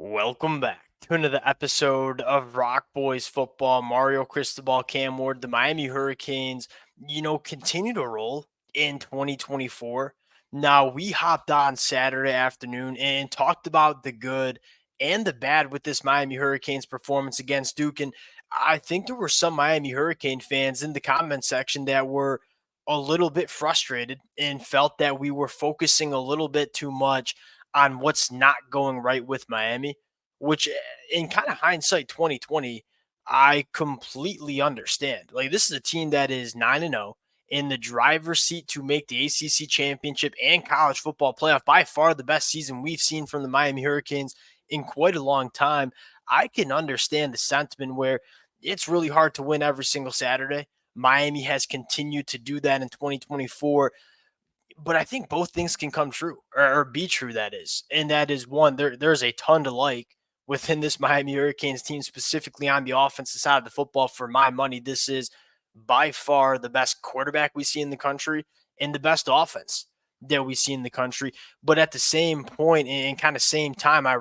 Welcome back to another episode of Rock Boys Football. Mario Cristobal, Cam Ward, the Miami Hurricanes, continue to roll in 2024. Now, we hopped on Saturday afternoon and talked about the good and the bad with this Miami Hurricanes performance against Duke. And I think there were some Miami Hurricane fans in the comment section that were a little bit frustrated and felt that we were focusing a little bit too much on what's not going right with Miami, which in kind of hindsight 2020, I completely understand. Like this is a team that is 9-0 in the driver's seat to make the ACC championship and college football playoff, by far the best season we've seen from the Miami Hurricanes in quite a long time. I can understand the sentiment where it's really hard to win every single Saturday. Miami has continued to do that in 2024, but I think both things can come true or be true. That is, and that is one. There's a ton to like within this Miami Hurricanes team, specifically on the offensive side of the football. For my money, this is by far the best quarterback we see in the country and the best offense that we see in the country. But at the same point and kind of same time, I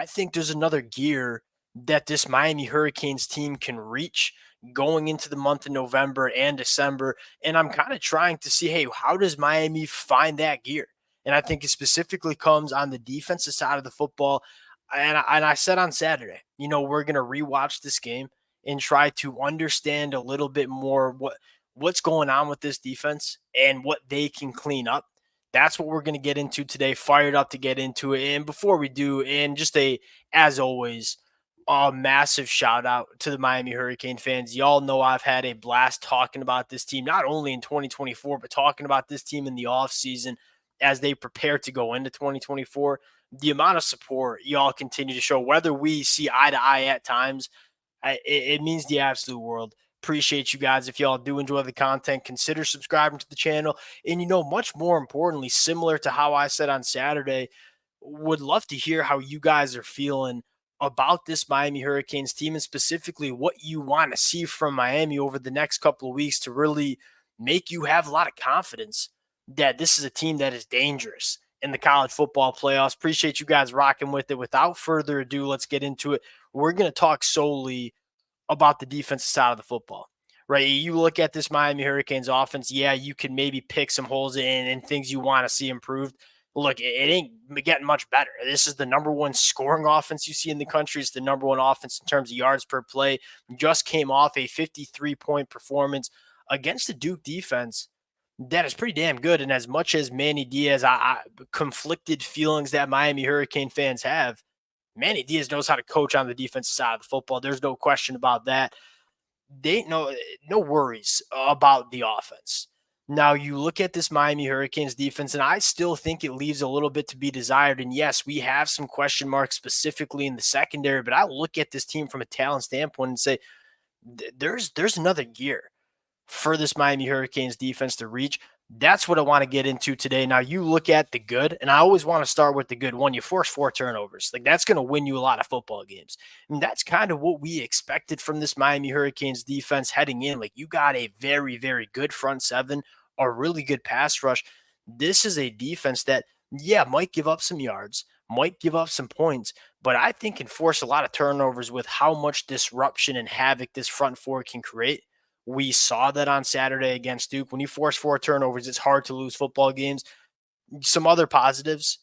think there's another gear that this Miami Hurricanes team can reach going into the month of November and December. And I'm kind of trying to see, hey, how does Miami find that gear? And I think it specifically comes on the defensive side of the football. And I said on Saturday, we're going to rewatch this game and try to understand a little bit more what's going on with this defense and what they can clean up. That's what we're going to get into today. Fired up to get into it. And before we do, and just as always, a massive shout out to the Miami Hurricane fans. Y'all know I've had a blast talking about this team, not only in 2024, but talking about this team in the offseason as they prepare to go into 2024. The amount of support y'all continue to show, whether we see eye to eye at times, it means the absolute world. Appreciate you guys. If y'all do enjoy the content, consider subscribing to the channel. And, much more importantly, similar to how I said on Saturday, would love to hear how you guys are feeling about this Miami Hurricanes team and specifically what you want to see from Miami over the next couple of weeks to really make you have a lot of confidence that this is a team that is dangerous in the college football playoffs. Appreciate you guys rocking with it. Without further ado, let's get into it. We're going to talk solely about the defensive side of the football, right? You look at this Miami Hurricanes offense, yeah, you can maybe pick some holes in and things you want to see improved. Look, it ain't getting much better. This is the number one scoring offense you see in the country. It's the number one offense in terms of yards per play. Just came off a 53-point performance against the Duke defense that is pretty damn good. And as much as Manny Diaz, conflicted feelings that Miami Hurricane fans have, Manny Diaz knows how to coach on the defensive side of the football. There's no question about that. They ain't no worries about the offense. Now you look at this Miami Hurricanes defense, and I still think it leaves a little bit to be desired. And yes, we have some question marks specifically in the secondary, but I look at this team from a talent standpoint and say there's another gear for this Miami Hurricanes defense to reach. That's what I want to get into today. Now, you look at the good, and I always want to start with the good one. You force 4 turnovers. Like, that's going to win you a lot of football games. And that's kind of what we expected from this Miami Hurricanes defense heading in. Like, you got a very, very good front seven, a really good pass rush. This is a defense that, yeah, might give up some yards, might give up some points, but I think can force a lot of turnovers with how much disruption and havoc this front four can create. We saw that on Saturday against Duke. When you force 4 turnovers, it's hard to lose football games. Some other positives.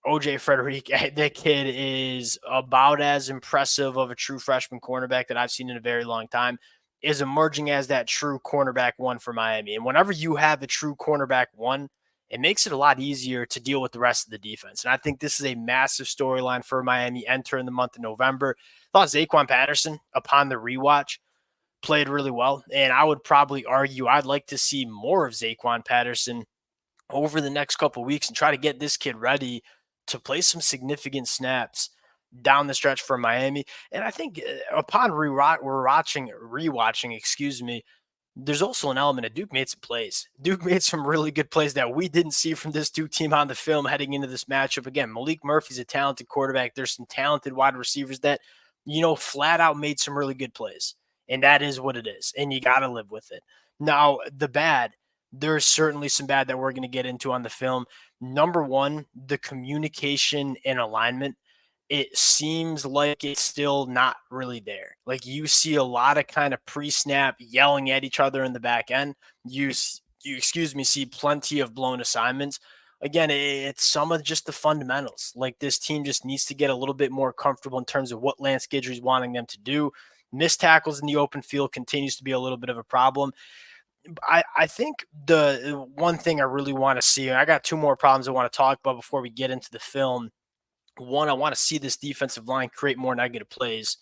OJ Frederick, that kid is about as impressive of a true freshman cornerback that I've seen in a very long time, is emerging as that true cornerback one for Miami. And whenever you have a true cornerback one, it makes it a lot easier to deal with the rest of the defense. And I think this is a massive storyline for Miami entering the month of November. I thought Zaquan Patterson, upon the rewatch, played really well. And I would probably argue I'd like to see more of Zaquan Patterson over the next couple of weeks and try to get this kid ready to play some significant snaps down the stretch for Miami. And I think upon rewatching, there's also an element of Duke made some plays. Duke made some really good plays that we didn't see from this Duke team on the film heading into this matchup. Again, Malik Murphy's a talented quarterback. There's some talented wide receivers that, flat out made some really good plays. And that is what it is. And you got to live with it. Now, the bad, there's certainly some bad that we're going to get into on the film. Number one, the communication and alignment. It seems like it's still not really there. Like you see a lot of kind of pre-snap yelling at each other in the back end. You see plenty of blown assignments. Again, it's some of just the fundamentals. Like this team just needs to get a little bit more comfortable in terms of what Lance Guidry's wanting them to do. Missed tackles in the open field continues to be a little bit of a problem. I think the one thing I really want to see, and I got two more problems I want to talk about before we get into the film. One, I want to see this defensive line create more negative plays.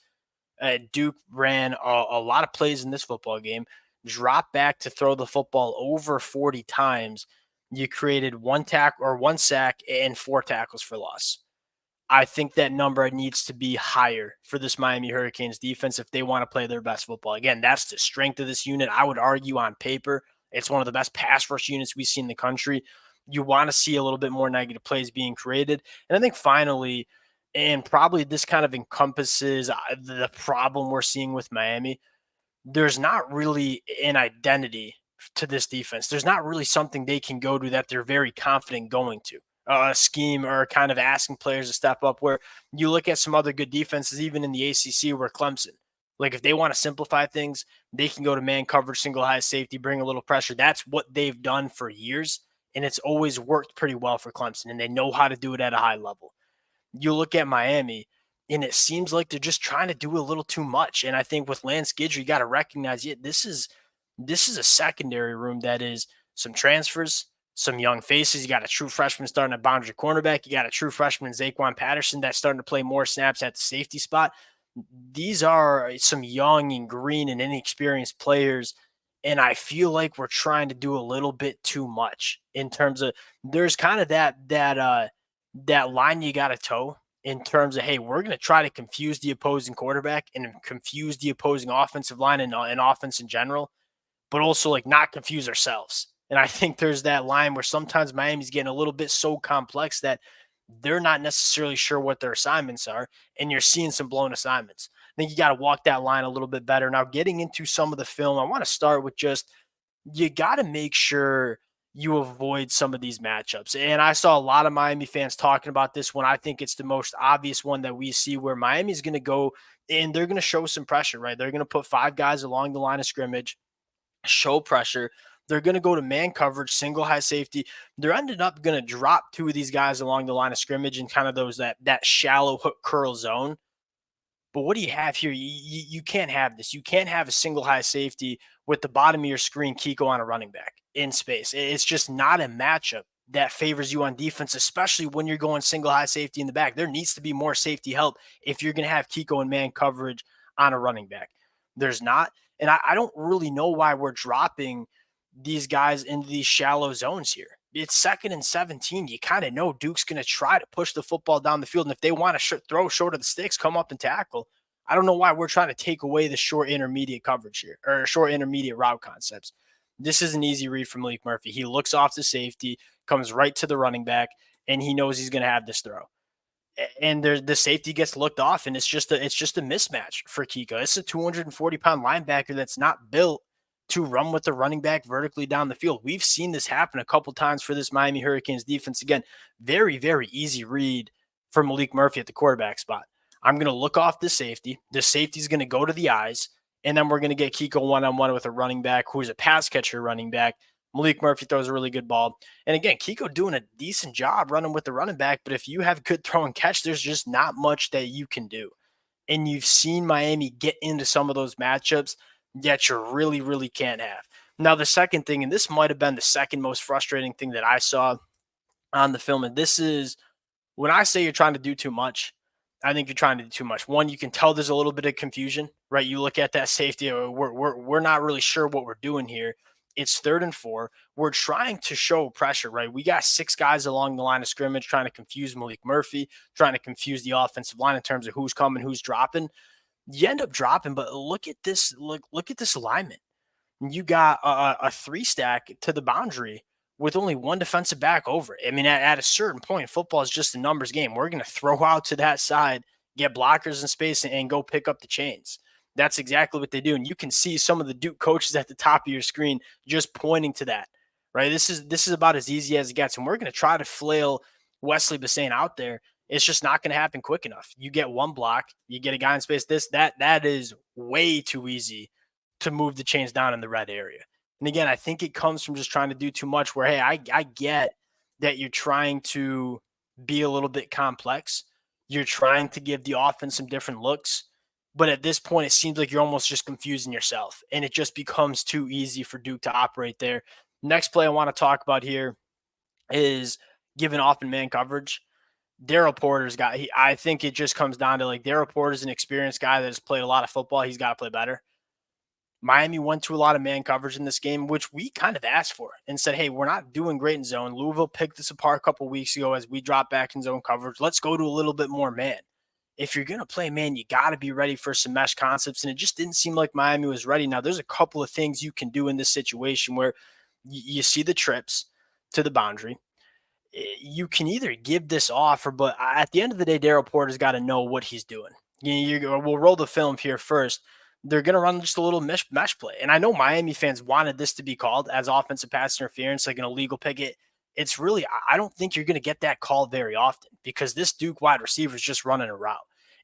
Duke ran a lot of plays in this football game, dropped back to throw the football over 40 times. You created one sack and four tackles for loss. I think that number needs to be higher for this Miami Hurricanes defense if they want to play their best football. Again, that's the strength of this unit. I would argue on paper, it's one of the best pass rush units we see in the country. You want to see a little bit more negative plays being created. And I think finally, and probably this kind of encompasses the problem we're seeing with Miami, there's not really an identity to this defense. There's not really something they can go to that they're very confident going to. A scheme or kind of asking players to step up where you look at some other good defenses, even in the ACC, where Clemson, like if they want to simplify things, they can go to man coverage, single high safety, bring a little pressure. That's what they've done for years. And it's always worked pretty well for Clemson, and they know how to do it at a high level. You look at Miami, and it seems like they're just trying to do a little too much. And I think with Lance Guidry, you got to recognize this is a secondary room that is some transfers, some young faces. You got a true freshman starting at boundary cornerback. You got a true freshman, Zaquan Patterson, that's starting to play more snaps at the safety spot. These are some young and green and inexperienced players. And I feel like we're trying to do a little bit too much in terms of there's kind of that line you got to toe in terms of, hey, we're going to try to confuse the opposing quarterback and confuse the opposing offensive line and offense in general, but also like not confuse ourselves. And I think there's that line where sometimes Miami's getting a little bit so complex that they're not necessarily sure what their assignments are, and you're seeing some blown assignments. I think you got to walk that line a little bit better. Now, getting into some of the film, I want to start with just you got to make sure you avoid some of these matchups. And I saw a lot of Miami fans talking about this one. I think it's the most obvious one that we see where Miami's going to go and they're going to show some pressure, right? They're going to put five guys along the line of scrimmage, show pressure. They're going to go to man coverage, single high safety. They're ended up going to drop two of these guys along the line of scrimmage in kind of those that shallow hook curl zone. But what do you have here? You can't have this. You can't have a single high safety with the bottom of your screen Kiko on a running back in space. It's just not a matchup that favors you on defense, especially when you're going single high safety in the back. There needs to be more safety help if you're going to have Kiko and man coverage on a running back. There's not. And I don't really know why we're dropping these guys into these shallow zones here. It's 2nd and 17. You kind of know Duke's going to try to push the football down the field. And if they want to throw short of the sticks, come up and tackle. I don't know why we're trying to take away the short intermediate coverage here or short intermediate route concepts. This is an easy read from Malik Murphy. He looks off the safety, comes right to the running back, and he knows he's going to have this throw. And the safety gets looked off, and it's just a mismatch for Kiko. It's a 240-pound linebacker that's not built to run with the running back vertically down the field. We've seen this happen a couple times for this Miami Hurricanes defense. Again, very, very easy read for Malik Murphy at the quarterback spot. I'm going to look off the safety. The safety's going to go to the eyes, and then we're going to get Kiko one-on-one with a running back who's a pass catcher running back. Malik Murphy throws a really good ball. And again, Kiko doing a decent job running with the running back, but if you have good throw and catch, there's just not much that you can do. And you've seen Miami get into some of those matchups that you really, really can't have. Now, the second thing, and this might have been the second most frustrating thing that I saw on the film, and this is when I say you're trying to do too much, I think you're trying to do too much. One, you can tell there's a little bit of confusion, right? You look at that safety, we're not really sure what we're doing here. It's 3rd and 4. We're trying to show pressure, right? We got 6 guys along the line of scrimmage trying to confuse Malik Murphy, trying to confuse the offensive line in terms of who's coming, who's dropping. You end up dropping, but look at this. Look at this alignment. You got a 3-stack to the boundary with only one defensive back over it. I mean, at a certain point, football is just a numbers game. We're going to throw out to that side, get blockers in space, and go pick up the chains. That's exactly what they do. And you can see some of the Duke coaches at the top of your screen just pointing to that, right? This is about as easy as it gets, and we're going to try to flail Wesley Bissain out there. It's just not going to happen quick enough. You get one block, you get a guy in space. That is way too easy to move the chains down in the red area. And again, I think it comes from just trying to do too much. Where hey, I get that you're trying to be a little bit complex. You're trying to give the offense some different looks. But at this point, it seems like you're almost just confusing yourself, and it just becomes too easy for Duke to operate there. Next play I want to talk about here is giving off in man coverage. Daryl Porter's got. I think it just comes down to like Daryl Porter's an experienced guy that has played a lot of football. He's got to play better. Miami went to a lot of man coverage in this game, which we kind of asked for and said, hey, we're not doing great in zone. Louisville picked this apart a couple weeks ago as we dropped back in zone coverage. Let's go to a little bit more man. If you're going to play man, you got to be ready for some mesh concepts. And it just didn't seem like Miami was ready. Now, there's a couple of things you can do in this situation where you see the trips to the boundary. You can either give this off, but at the end of the day, Daryl Porter's got to know what he's doing. We'll roll the film here first. They're going to run just a little mesh play. And I know Miami fans wanted this to be called as offensive pass interference, like an illegal picket. It's really, I don't think you're going to get that called very often because this Duke wide receiver is just running a route.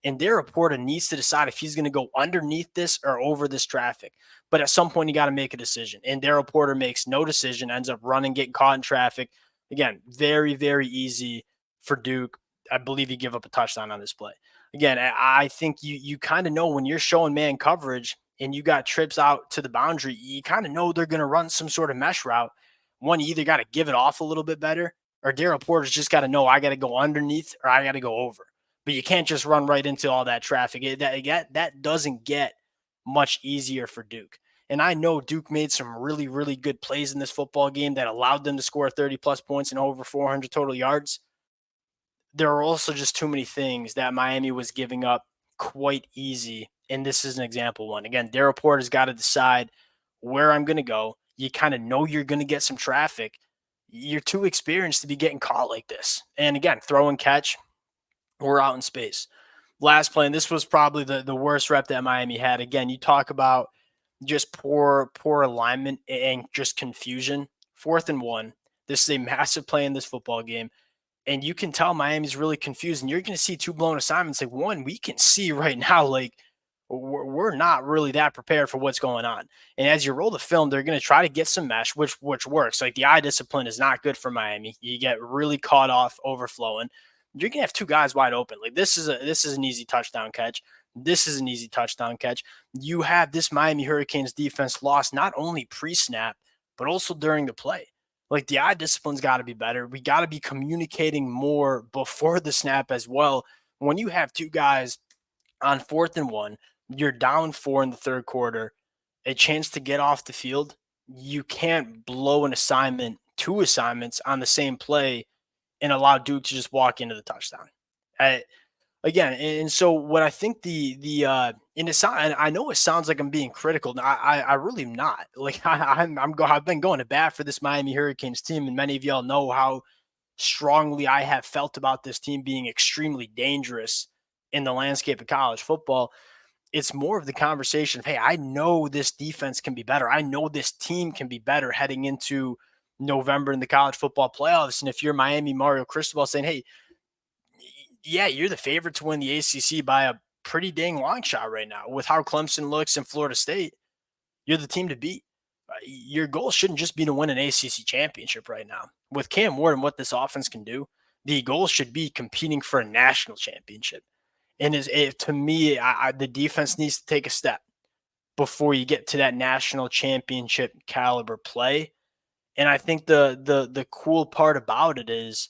And Daryl Porter needs to decide if he's going to go underneath this or over this traffic. But at some point, you got to make a decision. And Daryl Porter makes no decision, ends up running, getting caught in traffic. Again, very, very easy for Duke. I believe he give up a touchdown on this play. Again, I think you kind of know when you're showing man coverage and you got trips out to the boundary, you kind of know they're going to run some sort of mesh route. One, you either got to give it off a little bit better, or Daryl Porter's just got to know I got to go underneath or I got to go over. But you can't just run right into all that traffic. That doesn't get much easier for Duke. And I know Duke made some really, really good plays in this football game that allowed them to score 30-plus points and over 400 total yards. There are also just too many things that Miami was giving up quite easy. And this is an example one. Again, Daryl Porter's got to decide where I'm going to go. You kind of know you're going to get some traffic. You're too experienced to be getting caught like this. And again, throw and catch, we're out in space. Last play, and this was probably the worst rep that Miami had. Again, you talk about just poor alignment and just confusion. 4th and 1. This is a massive play in this football game. And you can tell Miami's really confused. And you're going to see 2 blown assignments. Like, one, we can see right now, like, we're not really that prepared for what's going on. And as you roll the film, they're going to try to get some mesh, which works. Like, the eye discipline is not good for Miami. You get really caught off overflowing. You're going to have 2 guys wide open. Like, this is an easy touchdown catch. This is an easy touchdown catch. You have this Miami Hurricanes defense lost not only pre-snap, but also during the play. Like, the eye discipline's got to be better. We got to be communicating more before the snap as well. When you have 2 guys on 4th and 1, you're down 4 in the 3rd quarter, a chance to get off the field, you can't blow an assignment, 2 assignments on the same play and allow Duke to just walk into the touchdown. Again, and so what I think and I know it sounds like I'm being critical. I really am not. Like, I've been going to bat for this Miami Hurricanes team, and many of y'all know how strongly I have felt about this team being extremely dangerous in the landscape of college football. It's more of the conversation of, hey, I know this defense can be better. I know this team can be better heading into November in the college football playoffs. And if you're Miami, Mario Cristobal saying, hey, yeah, you're the favorite to win the ACC by a pretty dang long shot right now with how Clemson looks in Florida State, you're the team to beat. Your goal shouldn't just be to win an ACC championship right now. With Cam Ward and what this offense can do, the goal should be competing for a national championship. And to me, the defense needs to take a step before you get to that national championship caliber play. And I think the cool part about it is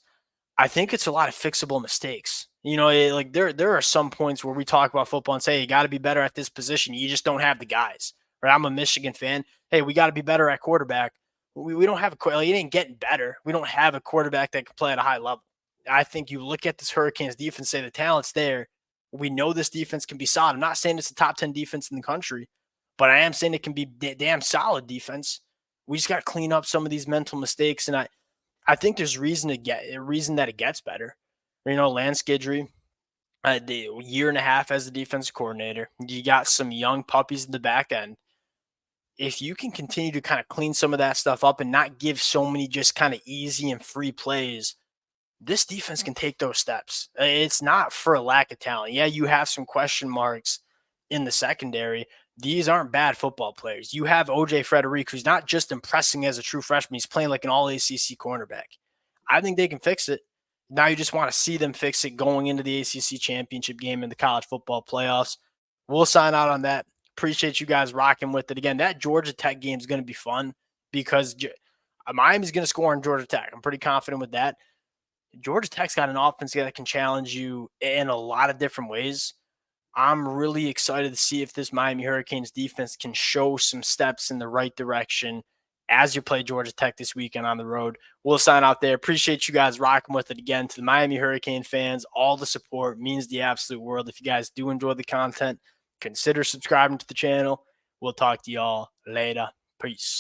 I think it's a lot of fixable mistakes. Like there are some points where we talk about football and say, you got to be better at this position. You just don't have the guys. Right? I'm a Michigan fan. Hey, we got to be better at quarterback. We don't have it ain't getting better. We don't have a quarterback that can play at a high level. I think you look at this Hurricanes defense, say the talent's there. We know this defense can be solid. I'm not saying it's a top 10 defense in the country, but I am saying it can be damn solid defense. We just got to clean up some of these mental mistakes. And I think there's reason that it gets better. Lance Guidry, the year and a half as the defensive coordinator. You got some young puppies in the back end. if you can continue to kind of clean some of that stuff up and not give so many just kind of easy and free plays, this defense can take those steps. It's not for a lack of talent. Yeah, you have some question marks in the secondary. These aren't bad football players. You have OJ Frederick, who's not just impressing as a true freshman, he's playing like an all ACC cornerback. I think they can fix it. Now you just want to see them fix it going into the ACC championship game in the college football playoffs. We'll sign out on that. Appreciate you guys rocking with it. Again, that Georgia Tech game is going to be fun because Miami's going to score on Georgia Tech. I'm pretty confident with that. Georgia Tech's got an offense that can challenge you in a lot of different ways. I'm really excited to see if this Miami Hurricanes defense can show some steps in the right direction as you play Georgia Tech this weekend on the road. We'll sign out there. Appreciate you guys rocking with it again. To the Miami Hurricane fans, all the support means the absolute world. If you guys do enjoy the content, consider subscribing to the channel. We'll talk to y'all later. Peace.